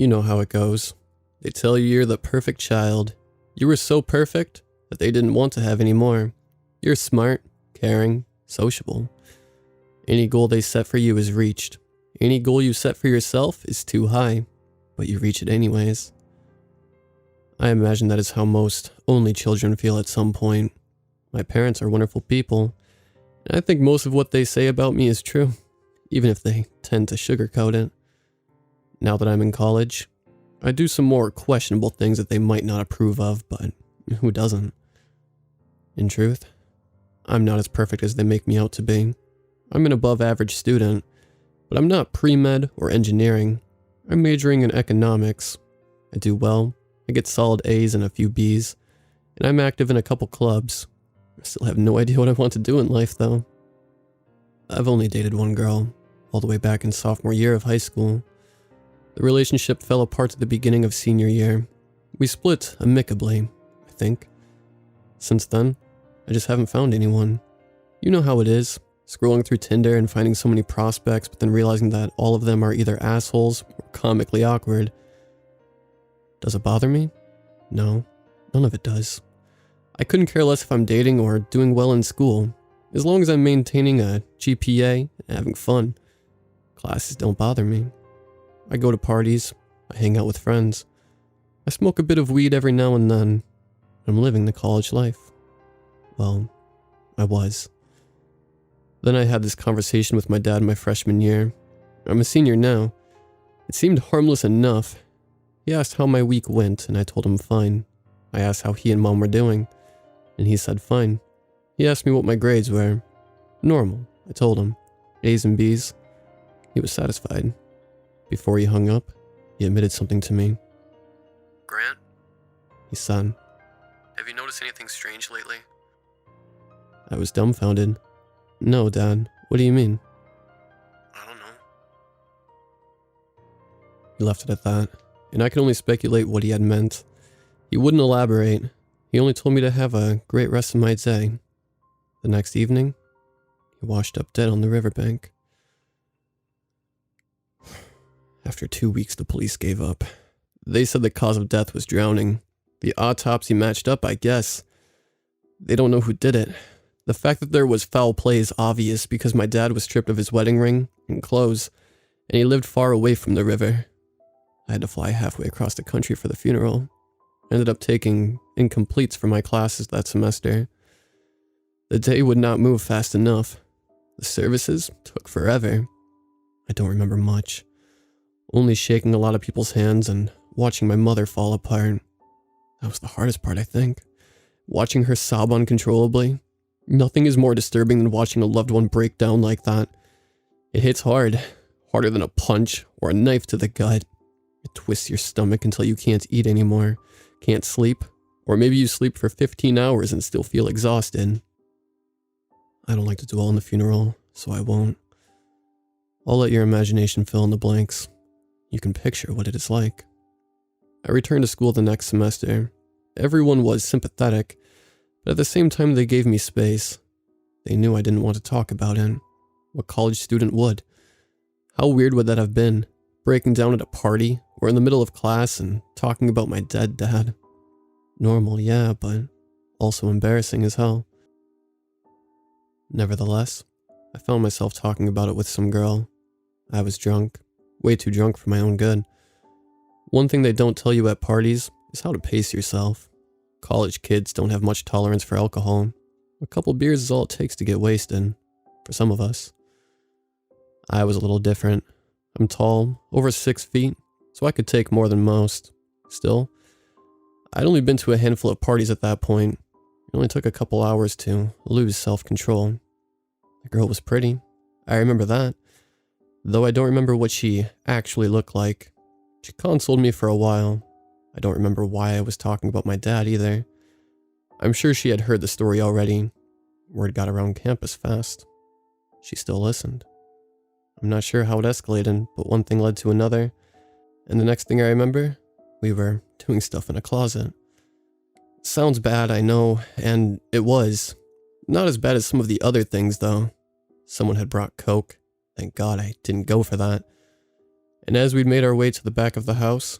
You know how it goes. They tell you you're the perfect child. You were so perfect that they didn't want to have any more. You're smart, caring, sociable. Any goal they set for you is reached. Any goal you set for yourself is too high, but you reach it anyways. I imagine that is how most only children feel at some point. My parents are wonderful people, and I think most of what they say about me is true, even if they tend to sugarcoat it. Now that I'm in college, I do some more questionable things that they might not approve of, but who doesn't? In truth, I'm not as perfect as they make me out to be. I'm an above average student, but I'm not pre-med or engineering. I'm majoring in economics. I do well, I get solid A's and a few B's, and I'm active in a couple clubs. I still have no idea what I want to do in life though. I've only dated one girl, all the way back in sophomore year of high school. The relationship fell apart at the beginning of senior year. We split amicably, I think. Since then, I just haven't found anyone. You know how it is, scrolling through Tinder and finding so many prospects, but then realizing that all of them are either assholes or comically awkward. Does it bother me? No, none of it does. I couldn't care less if I'm dating or doing well in school, as long as I'm maintaining a GPA and having fun. Classes don't bother me. I go to parties, I hang out with friends. I smoke a bit of weed every now and then. I'm living the college life. Well, I was. Then I had this conversation with my dad my freshman year. I'm a senior now. It seemed harmless enough. He asked how my week went, and I told him fine. I asked how he and mom were doing, and he said fine. He asked me what my grades were. Normal, I told him. A's and B's. He was satisfied. Before he hung up, he admitted something to me. Grant? He said. Have you noticed anything strange lately? I was dumbfounded. No, Dad. What do you mean? I don't know. He left it at that, and I could only speculate what he had meant. He wouldn't elaborate. He only told me to have a great rest of my day. The next evening, he washed up dead on the riverbank. After 2 weeks, the police gave up. They said the cause of death was drowning. The autopsy matched up, I guess. They don't know who did it. The fact that there was foul play is obvious because my dad was stripped of his wedding ring and clothes, and he lived far away from the river. I had to fly halfway across the country for the funeral. I ended up taking incompletes for my classes that semester. The day would not move fast enough. The services took forever. I don't remember much. Only shaking a lot of people's hands and watching my mother fall apart. That was the hardest part, I think. Watching her sob uncontrollably. Nothing is more disturbing than watching a loved one break down like that. It hits hard. Harder than a punch or a knife to the gut. It twists your stomach until you can't eat anymore, can't sleep, or maybe you sleep for 15 hours and still feel exhausted. I don't like to dwell on the funeral, so I won't. I'll let your imagination fill in the blanks. You can picture what it is like. I returned to school the next semester. Everyone was sympathetic, but at the same time they gave me space. They knew I didn't want to talk about it. What college student would? How weird would that have been? Breaking down at a party or in the middle of class and talking about my dead dad. Normal, yeah, but also embarrassing as hell. Nevertheless, I found myself talking about it with some girl. I was drunk. Way too drunk for my own good. One thing they don't tell you at parties is how to pace yourself. College kids don't have much tolerance for alcohol. A couple beers is all it takes to get wasted. For some of us. I was a little different. I'm tall, over 6 feet, so I could take more than most. Still, I'd only been to a handful of parties at that point. It only took a couple hours to lose self-control. The girl was pretty. I remember that. Though I don't remember what she actually looked like. She consoled me for a while. I don't remember why I was talking about my dad either. I'm sure she had heard the story already. Word got around campus fast. She still listened. I'm not sure how it escalated, but one thing led to another. And the next thing I remember, we were doing stuff in a closet. Sounds bad, I know, and it was. Not as bad as some of the other things, though. Someone had brought coke. Thank God I didn't go for that. And as we'd made our way to the back of the house,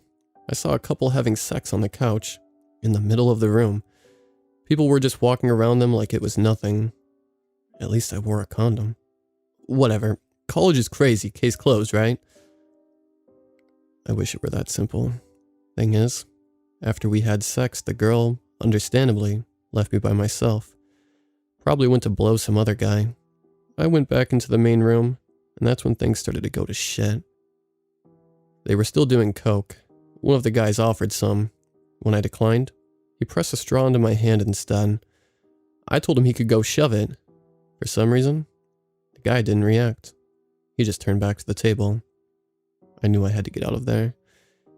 I saw a couple having sex on the couch in the middle of the room. People were just walking around them like it was nothing. At least I wore a condom. Whatever. College is crazy. Case closed, right? I wish it were that simple. Thing is, after we had sex, the girl, understandably, left me by myself. Probably went to blow some other guy. I went back into the main room, and that's when things started to go to shit. They were still doing coke. One of the guys offered some. When I declined, he pressed a straw into my hand instead. I told him he could go shove it. For some reason, the guy didn't react. He just turned back to the table. I knew I had to get out of there.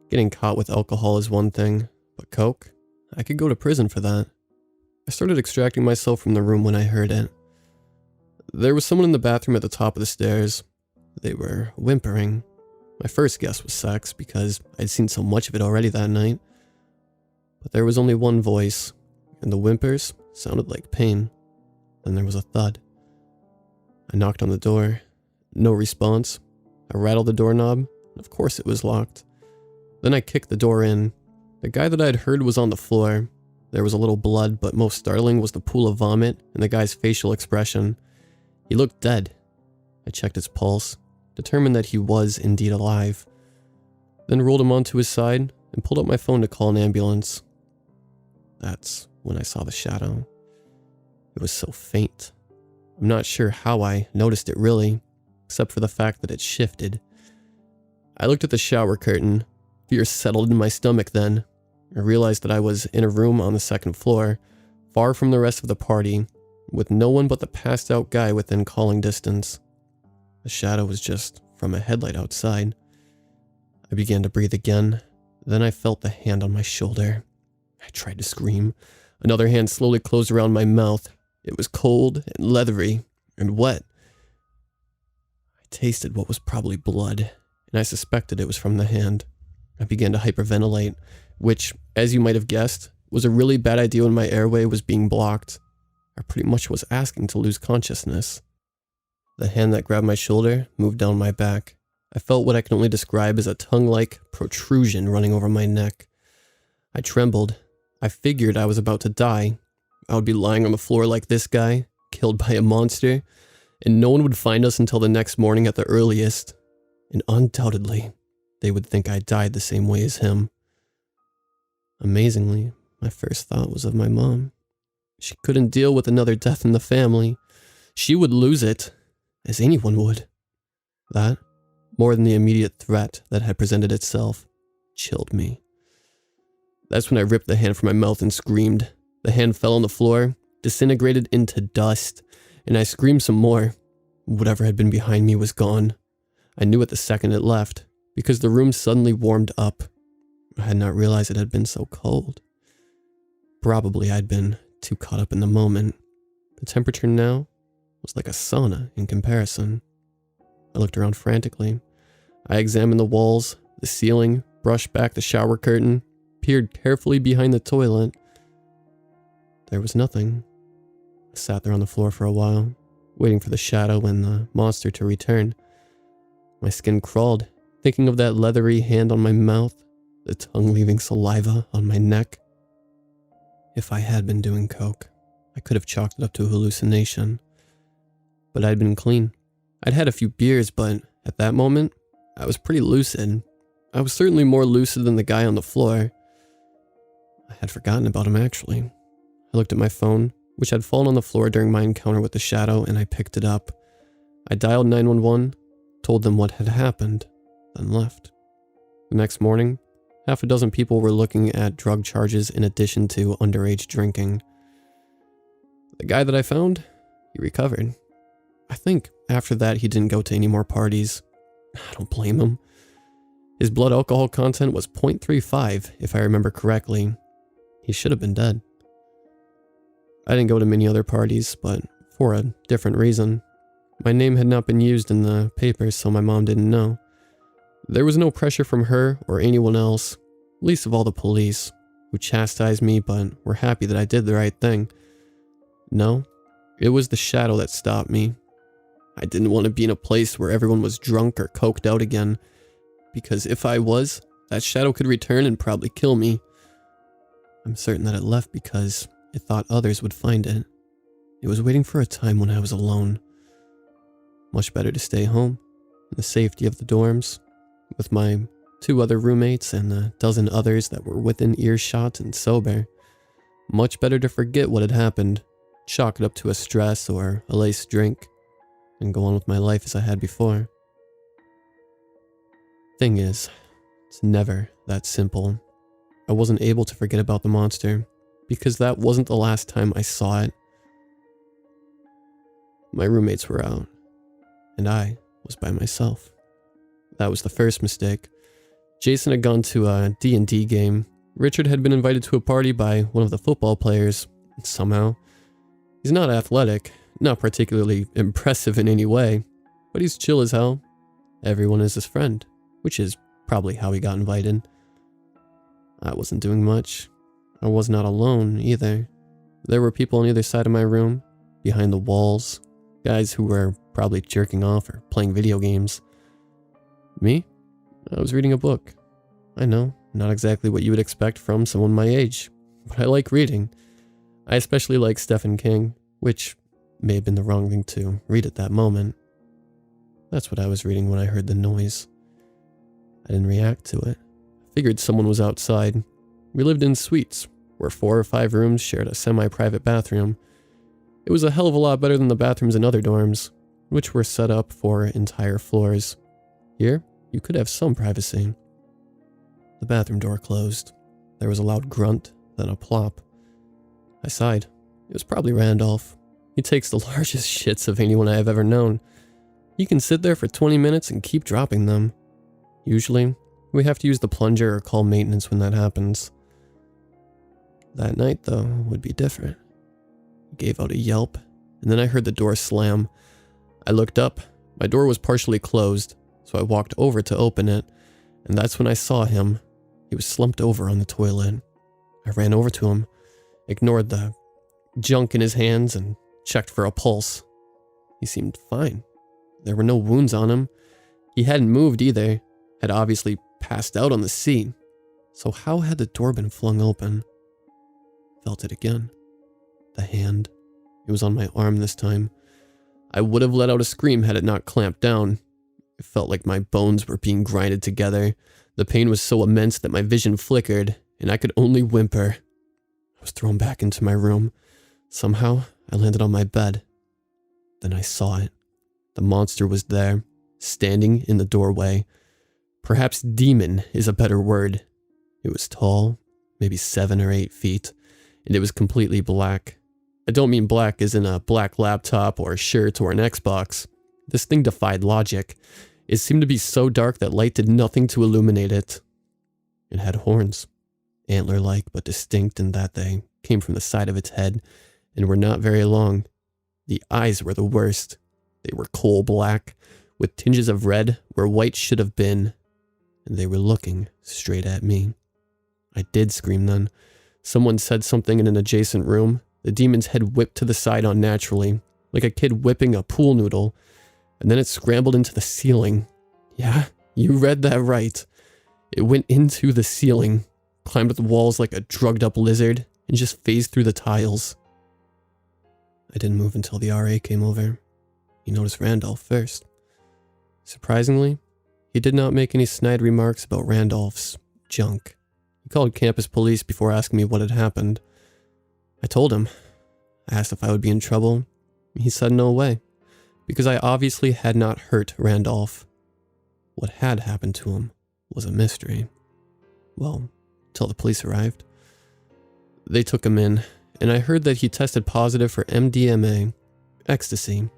Getting caught with alcohol is one thing, but coke? I could go to prison for that. I started extracting myself from the room when I heard it. There was someone in the bathroom at the top of the stairs. They were whimpering. My first guess was sex because I'd seen so much of it already that night. But there was only one voice, and the whimpers sounded like pain. Then there was a thud. I knocked on the door. No response. I rattled the doorknob, and of course it was locked. Then I kicked the door in. The guy that I'd heard was on the floor. There was a little blood, but most startling was the pool of vomit and the guy's facial expression. He looked dead. I checked his pulse, determined that he was indeed alive. Then rolled him onto his side and pulled up my phone to call an ambulance. That's when I saw the shadow. It was so faint. I'm not sure how I noticed it really, except for the fact that it shifted. I looked at the shower curtain. Fear settled in my stomach then. I realized that I was in a room on the second floor, far from the rest of the party, with no one but the passed out guy within calling distance. The shadow was just from a headlight outside. I began to breathe again. Then I felt the hand on my shoulder. I tried to scream. Another hand slowly closed around my mouth. It was cold and leathery and wet. I tasted what was probably blood, and I suspected it was from the hand. I began to hyperventilate, which, as you might have guessed, was a really bad idea when my airway was being blocked. I pretty much was asking to lose consciousness. The hand that grabbed my shoulder moved down my back. I felt what I can only describe as a tongue-like protrusion running over my neck. I trembled. I figured I was about to die. I would be lying on the floor like this guy, killed by a monster, and no one would find us until the next morning at the earliest. And undoubtedly, they would think I died the same way as him. Amazingly, my first thought was of my mom. She couldn't deal with another death in the family. She would lose it, as anyone would. That, more than the immediate threat that had presented itself, chilled me. That's when I ripped the hand from my mouth and screamed. The hand fell on the floor, disintegrated into dust, and I screamed some more. Whatever had been behind me was gone. I knew it the second it left, because the room suddenly warmed up. I had not realized it had been so cold. Probably I'd been too caught up in the moment. The temperature now was like a sauna in comparison. I looked around frantically. I examined the walls, the ceiling, brushed back the shower curtain, peered carefully behind the toilet. There was nothing. I sat there on the floor for a while, waiting for the shadow and the monster to return. My skin crawled, thinking of that leathery hand on my mouth, the tongue leaving saliva on my neck. If I had been doing coke, I could have chalked it up to a hallucination. But I'd been clean. I'd had a few beers, but at that moment, I was pretty lucid. I was certainly more lucid than the guy on the floor. I had forgotten about him, actually. I looked at my phone, which had fallen on the floor during my encounter with the shadow, and I picked it up. I dialed 911, told them what had happened, then left. The next morning, half a dozen people were looking at drug charges in addition to underage drinking. The guy that I found, he recovered. I think after that he didn't go to any more parties. I don't blame him. His blood alcohol content was 0.35, if I remember correctly. He should have been dead. I didn't go to many other parties, but for a different reason. My name had not been used in the papers, so my mom didn't know. There was no pressure from her or anyone else, least of all the police, who chastised me but were happy that I did the right thing. No, it was the shadow that stopped me. I didn't want to be in a place where everyone was drunk or coked out again. because if I was, that shadow could return and probably kill me. I'm certain that it left because it thought others would find it. It was waiting for a time when I was alone. Much better to stay home, in the safety of the dorms, with my 2 other roommates and a dozen others that were within earshot and sober. Much better to forget what had happened, chalk it up to a stress or a laced drink, and go on with my life as I had before. Thing is, it's never that simple. I wasn't able to forget about the monster, because that wasn't the last time I saw it. My roommates were out, and I was by myself. That was the first mistake. Jason had gone to a D&D game. Richard had been invited to a party by one of the football players, somehow. He's not athletic, not particularly impressive in any way, but he's chill as hell. Everyone is his friend, which is probably how he got invited. I wasn't doing much. I was not alone either. There were people on either side of my room, behind the walls, guys who were probably jerking off or playing video games. Me? I was reading a book. I know, not exactly what you would expect from someone my age, but I like reading. I especially like Stephen King, which may have been the wrong thing to read at that moment. That's what I was reading when I heard the noise. I didn't react to it. I figured someone was outside. We lived in suites, where 4 or 5 rooms shared a semi-private bathroom. It was a hell of a lot better than the bathrooms in other dorms, which were set up for entire floors. Here, you could have some privacy. The bathroom door closed. There was a loud grunt, then a plop. I sighed. It was probably Randolph. He takes the largest shits of anyone I have ever known. He can sit there for 20 minutes and keep dropping them. Usually, we have to use the plunger or call maintenance when that happens. That night, though, would be different. He gave out a yelp, and then I heard the door slam. I looked up. My door was partially closed, so I walked over to open it, and that's when I saw him. He was slumped over on the toilet. I ran over to him, ignored the junk in his hands, and checked for a pulse. He seemed fine. There were no wounds on him. He hadn't moved either, had obviously passed out on the seat. So how had the door been flung open? Felt it again. The hand. It was on my arm this time. I would have let out a scream had it not clamped down. It felt like my bones were being grinded together. The pain was so immense that my vision flickered, and I could only whimper. I was thrown back into my room. Somehow, I landed on my bed. Then I saw it. The monster was there, standing in the doorway. Perhaps demon is a better word. It was tall, maybe 7 or 8 feet, and it was completely black. I don't mean black as in a black laptop or a shirt or an Xbox. This thing defied logic. It seemed to be so dark that light did nothing to illuminate it. It had horns, antler-like but distinct in that they came from the side of its head and were not very long. The eyes were the worst. They were coal black, with tinges of red where white should have been, and they were looking straight at me. I did scream then. Someone said something in an adjacent room. The demon's head whipped to the side unnaturally, like a kid whipping a pool noodle, and then it scrambled into the ceiling. Yeah, you read that right. It went into the ceiling, climbed up the walls like a drugged-up lizard, and just phased through the tiles. I didn't move until the RA came over. He noticed Randolph first. Surprisingly, he did not make any snide remarks about Randolph's junk. He called campus police before asking me what had happened. I told him. I asked if I would be in trouble. He said no way, because I obviously had not hurt Randolph. What had happened to him was a mystery. Well, till the police arrived. They took him in, and I heard that he tested positive for MDMA, ecstasy.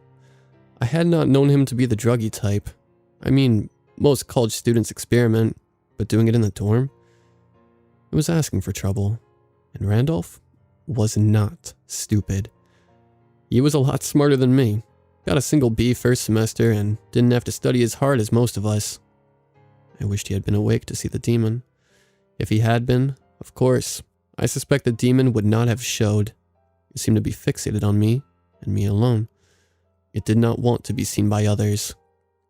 I had not known him to be the druggy type. I mean, most college students experiment, but doing it in the dorm? It was asking for trouble, and Randolph was not stupid. He was a lot smarter than me. Got a single B first semester and didn't have to study as hard as most of us. I wished he had been awake to see the demon. If he had been, of course, I suspect the demon would not have showed. It seemed to be fixated on me, and me alone. It did not want to be seen by others.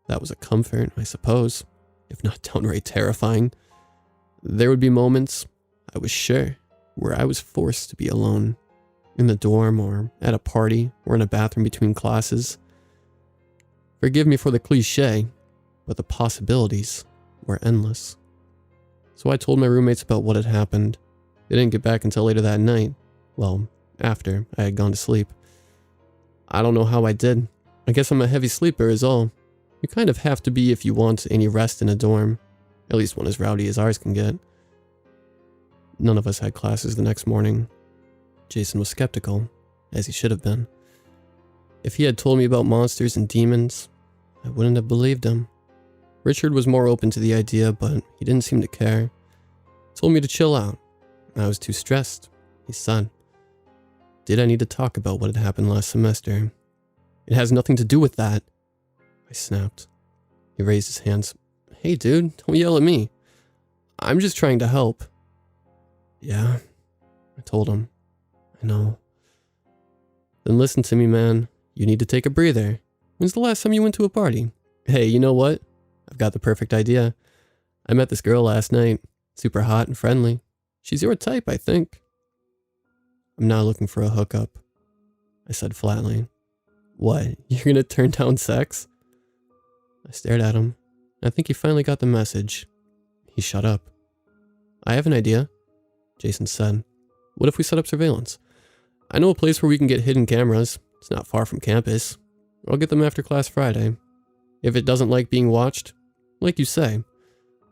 That was a comfort, I suppose. if not downright terrifying. There would be moments, I was sure, where I was forced to be alone, in the dorm or at a party or in a bathroom between classes. Forgive me for the cliche, but the possibilities were endless. So I told my roommates about what had happened. They didn't get back until later that night. Well, after I had gone to sleep. I don't know how I did. I guess I'm a heavy sleeper is all. You kind of have to be if you want any rest in a dorm. At least one as rowdy as ours can get. None of us had classes the next morning. Jason was skeptical, as he should have been. If he had told me about monsters and demons, I wouldn't have believed him. Richard was more open to the idea, but he didn't seem to care. Told me to chill out. I was too stressed, he said. Did I need to talk about what had happened last semester? It has nothing to do with that, I snapped. He raised his hands. Hey dude, don't yell at me. I'm just trying to help. Yeah, I told him. I know. Then listen to me, man. You need to take a breather. When's the last time you went to a party? Hey, you know what? I've got the perfect idea. I met this girl last night. Super hot and friendly. She's your type, I think. I'm not looking for a hookup, I said flatly. What, you're gonna turn down sex? I stared at him. I think he finally got the message. He shut up. I have an idea, Jason said. What if we set up surveillance? I know a place where we can get hidden cameras. It's not far from campus. I'll get them after class Friday. If it doesn't like being watched, like you say,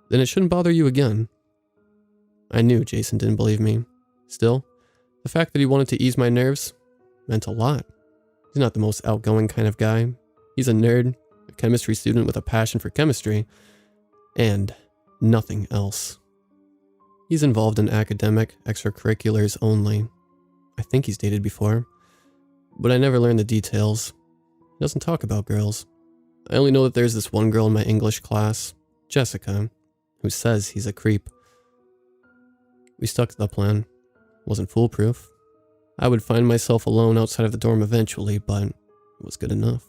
then it shouldn't bother you again. I knew Jason didn't believe me. Still, the fact that he wanted to ease my nerves meant a lot. He's not the most outgoing kind of guy. He's a nerd, a chemistry student with a passion for chemistry, and nothing else. He's involved in academic extracurriculars only. I think he's dated before, but I never learned the details. He doesn't talk about girls. I only know that there's this one girl in my English class, Jessica, who says he's a creep. We stuck to the plan. Wasn't foolproof. I would find myself alone outside of the dorm eventually, but it was good enough.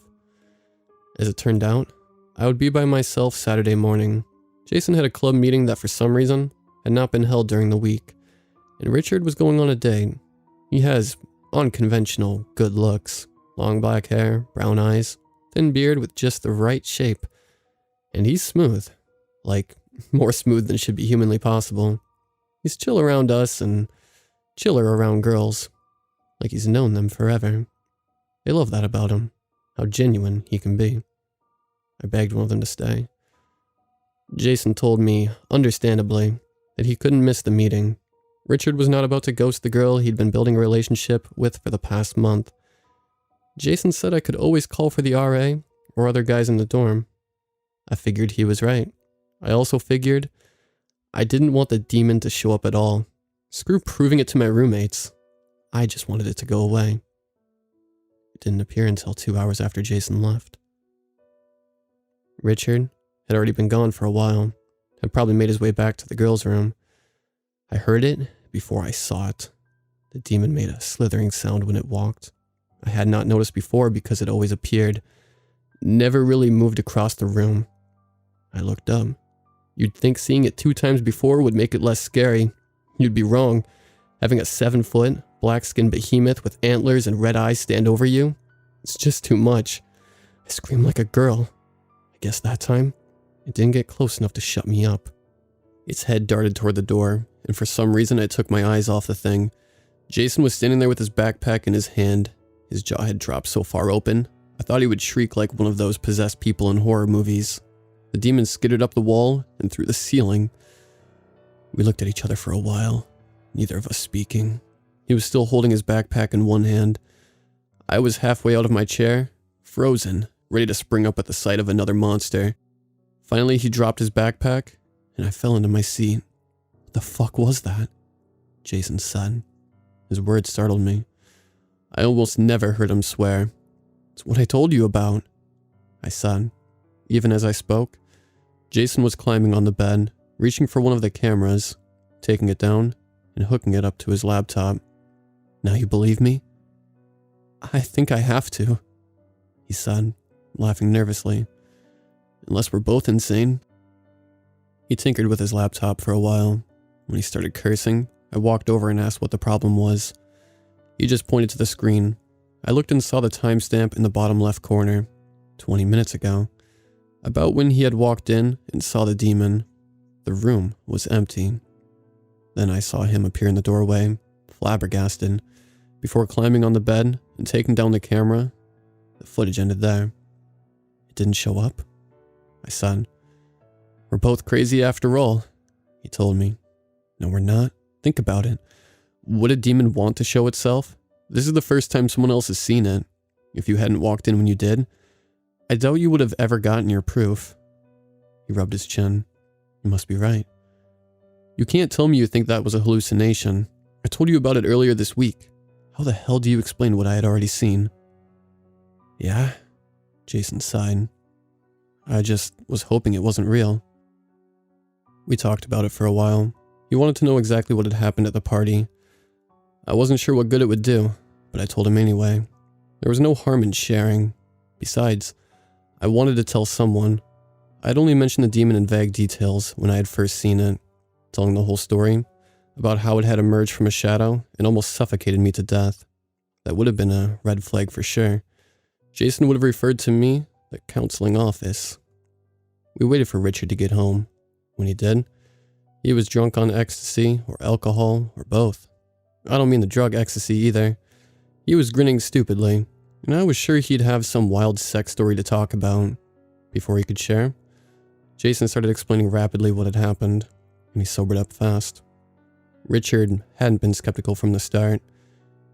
As it turned out, I would be by myself Saturday morning. Jason had a club meeting that for some reason had not been held during the week, and Richard was going on a date. He has unconventional good looks, long black hair, brown eyes, thin beard with just the right shape, and he's smooth, like more smooth than should be humanly possible. He's chill around us and chiller around girls, like he's known them forever. They love that about him, how genuine he can be. I begged one of them to stay. Jason told me, understandably, that he couldn't miss the meeting. Richard was not about to ghost the girl he'd been building a relationship with for the past month. Jason said I could always call for the RA or other guys in the dorm. I figured he was right. I also figured I didn't want the demon to show up at all. Screw proving it to my roommates. I just wanted it to go away. It didn't appear until 2 hours after Jason left. Richard had already been gone for a while, had probably made his way back to the girls' room. I heard it before I saw it. The demon made a slithering sound when it walked. I had not noticed before because it always appeared. Never really moved across the room. I looked up. You'd think seeing it 2 times before would make it less scary. You'd be wrong. Having a 7-foot, black-skinned behemoth with antlers and red eyes stand over you? It's just too much. I screamed like a girl. I guess that time, it didn't get close enough to shut me up. Its head darted toward the door, and for some reason I took my eyes off the thing. Jason was standing there with his backpack in his hand. His jaw had dropped so far open, I thought he would shriek like one of those possessed people in horror movies. The demon skidded up the wall and through the ceiling. We looked at each other for a while, neither of us speaking. He was still holding his backpack in one hand. I was halfway out of my chair, frozen, ready to spring up at the sight of another monster. Finally, he dropped his backpack, and I fell into my seat. What the fuck was that? Jason said. His words startled me. I almost never heard him swear. It's what I told you about, I said. Even as I spoke, Jason was climbing on the bed, reaching for one of the cameras, taking it down, and hooking it up to his laptop. Now you believe me? I think I have to, he said, laughing nervously. Unless we're both insane. He tinkered with his laptop for a while. When he started cursing, I walked over and asked what the problem was. He just pointed to the screen. I looked and saw the timestamp in the bottom left corner, 20 minutes ago. About when he had walked in and saw the demon. The room was empty. Then I saw him appear in the doorway, flabbergasted, before climbing on the bed and taking down the camera. The footage ended there. It didn't show up? I said. We're both crazy after all, he told me. No, we're not. Think about it. Would a demon want to show itself? This is the first time someone else has seen it. If you hadn't walked in when you did, I doubt you would have ever gotten your proof. He rubbed his chin. You must be right. You can't tell me you think that was a hallucination. I told you about it earlier this week. How the hell do you explain what I had already seen? Yeah? Jason sighed. I just was hoping it wasn't real. We talked about it for a while. He wanted to know exactly what had happened at the party. I wasn't sure what good it would do, but I told him anyway. There was no harm in sharing. Besides, I wanted to tell someone. I'd only mentioned the demon in vague details when I had first seen it, telling the whole story about how it had emerged from a shadow and almost suffocated me to death. That would have been a red flag for sure. Jason would have referred to me the counseling office. We waited for Richard to get home. When he did, he was drunk on ecstasy or alcohol or both. I don't mean the drug ecstasy either. He was grinning stupidly, and I was sure he'd have some wild sex story to talk about. Before he could share, Jason started explaining rapidly what had happened, and he sobered up fast. Richard hadn't been skeptical from the start.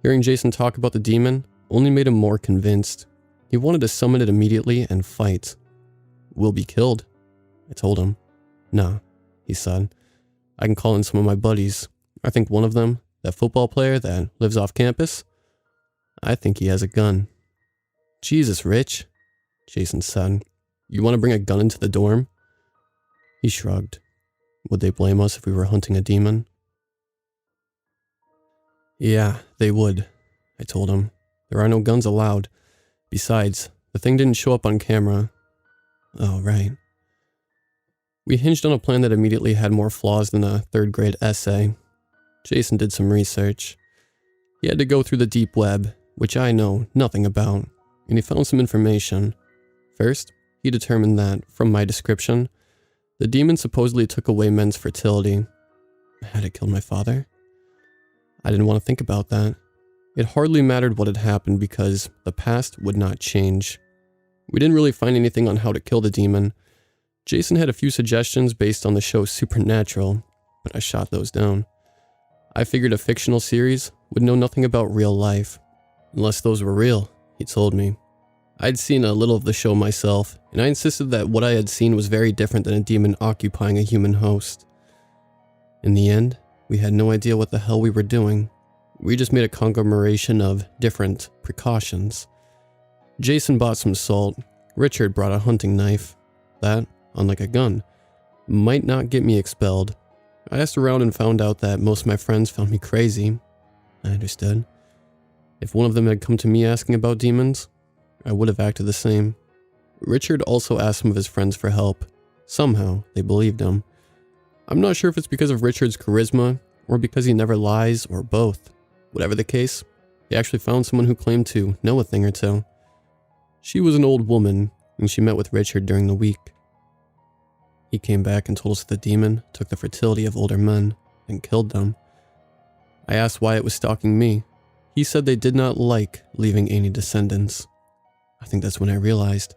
Hearing Jason talk about the demon only made him more convinced. He wanted to summon it immediately and fight. We'll be killed, I told him. Nah, he said. I can call in some of my buddies. I think one of them, that football player that lives off campus, I think he has a gun. Jesus, Rich, Jason said. You want to bring a gun into the dorm? He shrugged. Would they blame us if we were hunting a demon? Yeah, they would, I told him. There are no guns allowed. Besides, the thing didn't show up on camera. Oh, right. We hinged on a plan that immediately had more flaws than a third-grade essay. Jason did some research. He had to go through the deep web, which I know nothing about, and he found some information. First, he determined that, from my description, the demon supposedly took away men's fertility. Had it killed my father? I didn't want to think about that. It hardly mattered what had happened because the past would not change. We didn't really find anything on how to kill the demon. Jason had a few suggestions based on the show Supernatural, but I shot those down. I figured a fictional series would know nothing about real life. Unless those were real, he told me. I'd seen a little of the show myself, and I insisted that what I had seen was very different than a demon occupying a human host. In the end, we had no idea what the hell we were doing. We just made a conglomeration of different precautions. Jason bought some salt. Richard brought a hunting knife. That, unlike a gun, might not get me expelled. I asked around and found out that most of my friends found me crazy. I understood. If one of them had come to me asking about demons, I would have acted the same. Richard also asked some of his friends for help. Somehow, they believed him. I'm not sure if it's because of Richard's charisma, or because he never lies, or both. Whatever the case, they actually found someone who claimed to know a thing or two. She was an old woman, and she met with Richard during the week. He came back and told us that the demon took the fertility of older men and killed them. I asked why it was stalking me. He said they did not like leaving any descendants. I think that's when I realized.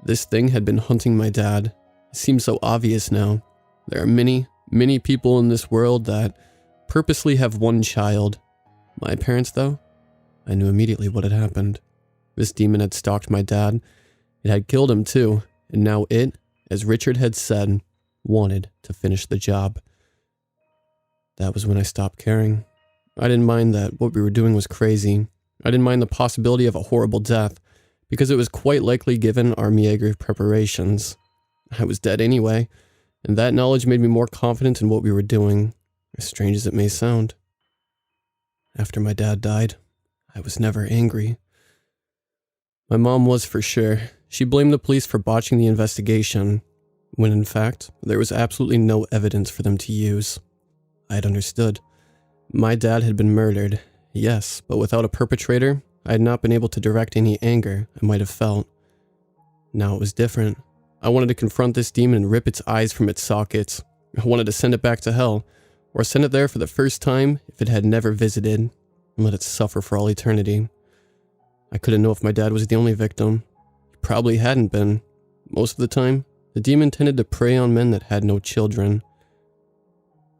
This thing had been hunting my dad. It seems so obvious now. There are many, many people in this world that purposely have one child. My parents, though, I knew immediately what had happened. This demon had stalked my dad. It had killed him too, and now it, as Richard had said, wanted to finish the job. That was when I stopped caring. I didn't mind that what we were doing was crazy. I didn't mind the possibility of a horrible death, because it was quite likely given our meager preparations. I was dead anyway, and that knowledge made me more confident in what we were doing, as strange as it may sound. After my dad died, I was never angry. My mom was for sure. She blamed the police for botching the investigation. when in fact, there was absolutely no evidence for them to use. I had understood. My dad had been murdered, yes, but without a perpetrator, I had not been able to direct any anger I might have felt. Now it was different. I wanted to confront this demon and rip its eyes from its sockets. I wanted to send it back to hell, or send it there for the first time if it had never visited, and let it suffer for all eternity. I couldn't know if my dad was the only victim. He probably hadn't been. Most of the time, the demon tended to prey on men that had no children.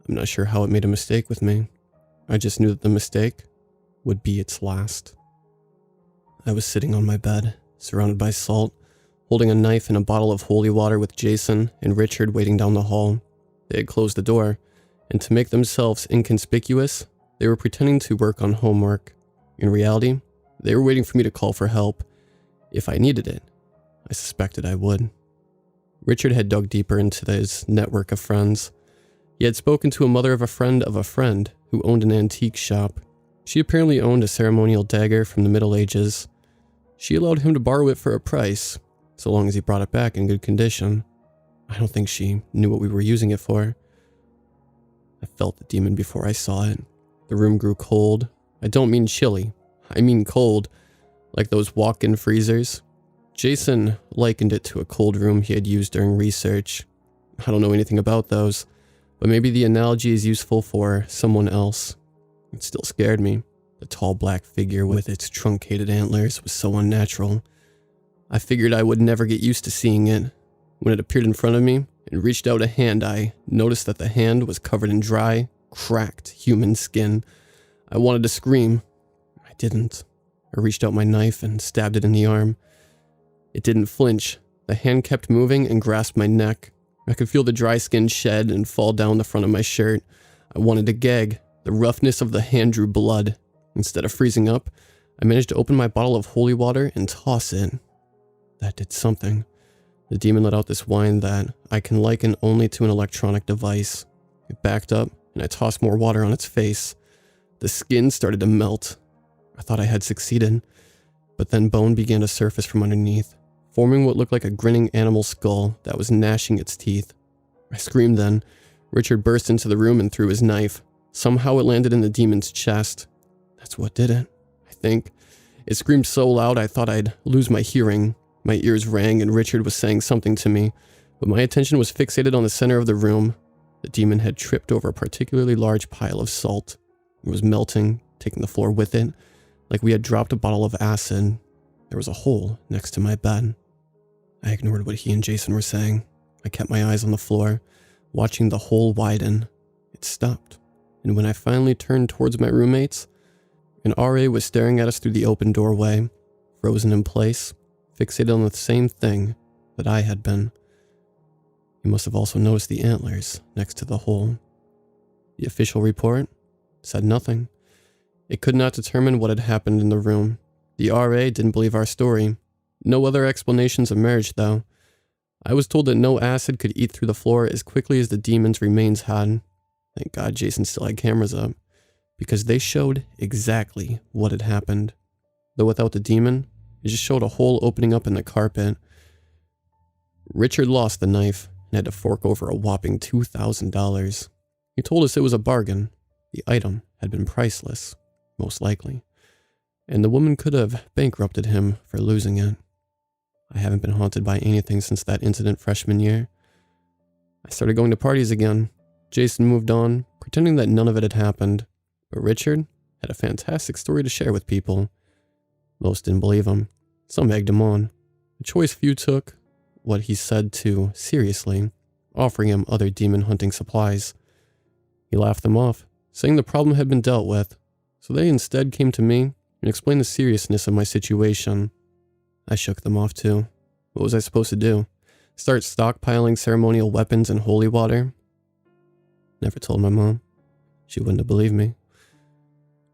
I'm not sure how it made a mistake with me. I just knew that the mistake would be its last. I was sitting on my bed, surrounded by salt, holding a knife and a bottle of holy water with Jason and Richard waiting down the hall. They had closed the door, and to make themselves inconspicuous, they were pretending to work on homework. In reality, they were waiting for me to call for help. If I needed it, I suspected I would. Richard had dug deeper into his network of friends. He had spoken to a mother of a friend who owned an antique shop. She apparently owned a ceremonial dagger from the Middle Ages. She allowed him to borrow it for a price, so long as he brought it back in good condition. I don't think she knew what we were using it for. I felt the demon before I saw it. The room grew cold. I don't mean chilly. I mean cold, like those walk-in freezers. Jason likened it to a cold room he had used during research. I don't know anything about those, but maybe the analogy is useful for someone else. It still scared me. The tall black figure with its truncated antlers was so unnatural. I figured I would never get used to seeing it. When it appeared in front of me and reached out a hand, I noticed that the hand was covered in dry, cracked human skin. I wanted to scream. I didn't. I reached out my knife and stabbed it in the arm. It didn't flinch. The hand kept moving and grasped my neck. I could feel the dry skin shed and fall down the front of my shirt. I wanted to gag. The roughness of the hand drew blood. Instead of freezing up, I managed to open my bottle of holy water and toss it. That did something. The demon let out this whine that I can liken only to an electronic device. It backed up, and I tossed more water on its face. The skin started to melt. I thought I had succeeded, but then bone began to surface from underneath, forming what looked like a grinning animal skull that was gnashing its teeth. I screamed then. Richard burst into the room and threw his knife. Somehow it landed in the demon's chest. That's what did it, I think. It screamed so loud I thought I'd lose my hearing. My ears rang and Richard was saying something to me, but my attention was fixated on the center of the room. The demon had tripped over a particularly large pile of salt. It was melting, taking the floor with it, like we had dropped a bottle of acid. There was a hole next to my bed. I ignored what he and Jason were saying. I kept my eyes on the floor, watching the hole widen. It stopped, and when I finally turned towards my roommates, an RA was staring at us through the open doorway, frozen in place, fixated on the same thing that I had been. He must have also noticed the antlers next to the hole. The official report said nothing. It could not determine what had happened in the room. The RA didn't believe our story. No other explanations emerged, though. I was told that no acid could eat through the floor as quickly as the demon's remains had. Thank God Jason still had cameras up, because they showed exactly what had happened. Though without the demon, it just showed a hole opening up in the carpet. Richard lost the knife and had to fork over a whopping $2,000. He told us it was a bargain. The item had been priceless, most likely, and the woman could have bankrupted him for losing it. I haven't been haunted by anything since that incident freshman year. I started going to parties again. Jason moved on, pretending that none of it had happened, but Richard had a fantastic story to share with people. Most didn't believe him. Some egged him on. A choice few took what he said too seriously, offering him other demon hunting supplies. He laughed them off, saying the problem had been dealt with, so they instead came to me and explained the seriousness of my situation. I shook them off too. What was I supposed to do? Start stockpiling ceremonial weapons and holy water? Never told my mom. She wouldn't have believed me.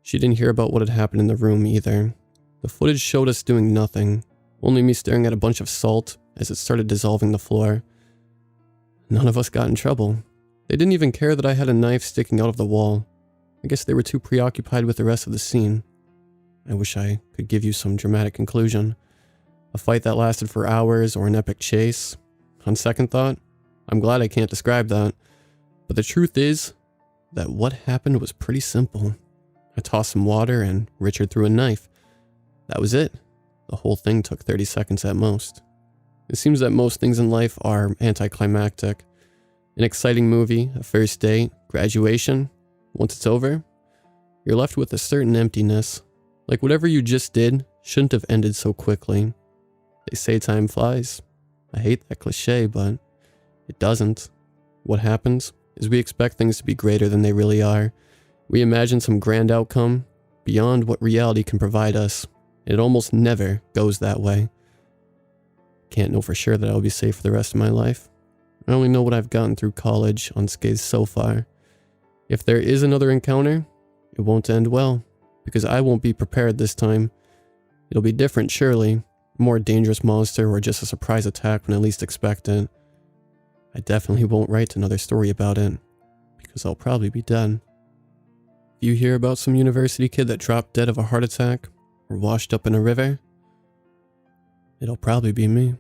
She didn't hear about what had happened in the room either. The footage showed us doing nothing, only me staring at a bunch of salt as it started dissolving the floor. None of us got in trouble. They didn't even care that I had a knife sticking out of the wall. I guess they were too preoccupied with the rest of the scene. I wish I could give you some dramatic conclusion. A fight that lasted for hours or an epic chase. On second thought, I'm glad I can't describe that. But the truth is that what happened was pretty simple. I tossed some water and Richard threw a knife. That was it. The whole thing took 30 seconds at most. It seems that most things in life are anticlimactic. An exciting movie, a first date, graduation. Once it's over, you're left with a certain emptiness. Like whatever you just did shouldn't have ended so quickly. They say time flies. I hate that cliche, but it doesn't. What happens is we expect things to be greater than they really are. We imagine some grand outcome beyond what reality can provide us. It almost never goes that way. Can't know for sure that I'll be safe for the rest of my life. I only know what I've gotten through college unscathed so far. If there is another encounter, it won't end well, because I won't be prepared this time. It'll be different, surely. A more dangerous monster or just a surprise attack when I least expect it. I definitely won't write another story about it, because I'll probably be dead. If you hear about some university kid that dropped dead of a heart attack, or washed up in a river, it'll probably be me.